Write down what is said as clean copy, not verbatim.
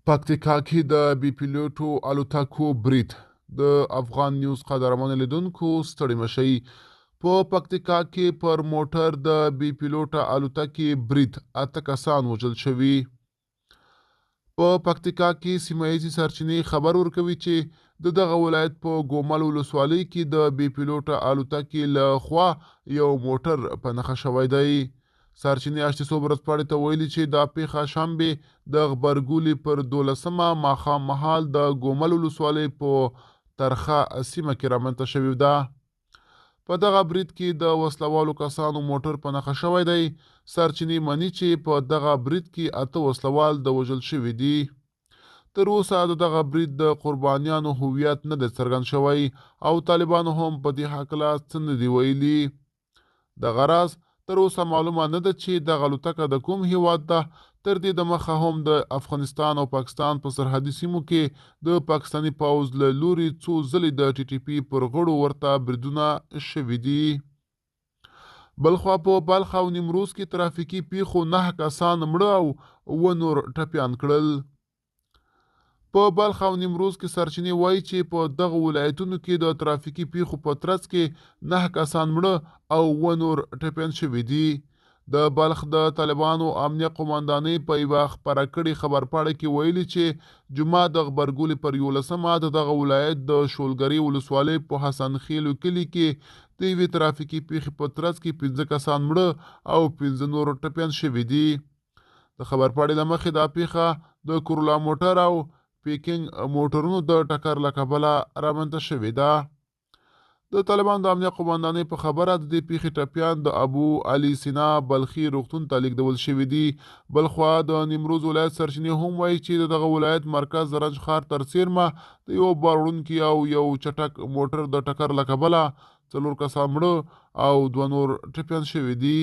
پکتیکا کې د بي پیلوټو الوتکو برید د افغان نیوز قدرمن لیدونکو ستړي مشئ. په پکتیکا کې پر موټر د بي پیلوټه الوتکې برید 8 کسان وژل شوي. په پکتیکا کې سیمه ییزې سرچینې خبر ورکوي چې دغه ولایت په ګومل ولسوالۍ کې د بي پیلوټه الوتکې له خوا یو موټر په نښه شوی دی. سرچینې اشتسو ورځپاڼې ته ویلي چې دا پیښه شنبې د غبرګولي پر 12مه ماښام مهال د ګومل ولسوالۍ په ترخه سیمه کې رامنځته شوې ده. په دغه برید کې د وسلوالو کسانو موټر په نښه شوی دی. سرچینې مني چې په دغه برید کې 8 وسلوال د وژل شوي دي. تر اوسه د دغه برید د قربانیانو هویت نه دی څرګند شوی او طالبانو هم په دې هکله څه نه دي ویلي. دغه راز تر اوسه معلومه نه ده چې دغه الوتکه د کوم هیواد ده. تر دې دمخه هم د افغانستان او پاکستان په سرحدي سیمو کې د پاکستاني پوځ له لوري څو ځلې د ټي ټي پي پر غړو ورته بریدونه شوي دي. بلخوا په بلخ او نیمروز کې ترافیکي پیښو 9 کسان مړه او 9 نور ټپیان کړل. په بلخ او نیمروز کې سرچینې وایي چې په دغه ولایتونو کې د ترافیکي پیښو په ترڅ کې 9 کسان مړه او 9 نور ټپیان شوي دي. د بلخ د طالبانو امنیه قومندانۍ په یوه خپره کړې خبرپاڼه کې ویلي چې جمعه د غبرګولي پر 11مه د دغه ولایت د شولګرې ولسوالۍ په حسن خیلو کلي کې د یوې ترافیکي پیښې په ترڅ کې 15 کسان مړه او 15 نور ټپیان شوي دي. د خبرپاڼې له مخې دا پیښه د کورولا موټر او پیکنګ موټرونو د ټکر له کبله رامنځته شوې ده. د طالبانو د امنیه قومندانۍ په خبره د دې پیښې ټپیان د ابو علي سینا بلخي روغتون ته لیږدول شوي دي. بلخوا د نیمروز ولایت سرچینې هم وایي چې دغه ولایت مرکز رنج ښار تر څیرمه د یو بار وړونکي او یو چټک موټر د ټکر له کبله 4 کسان مړه او 2 نور ټپیان شوي دي.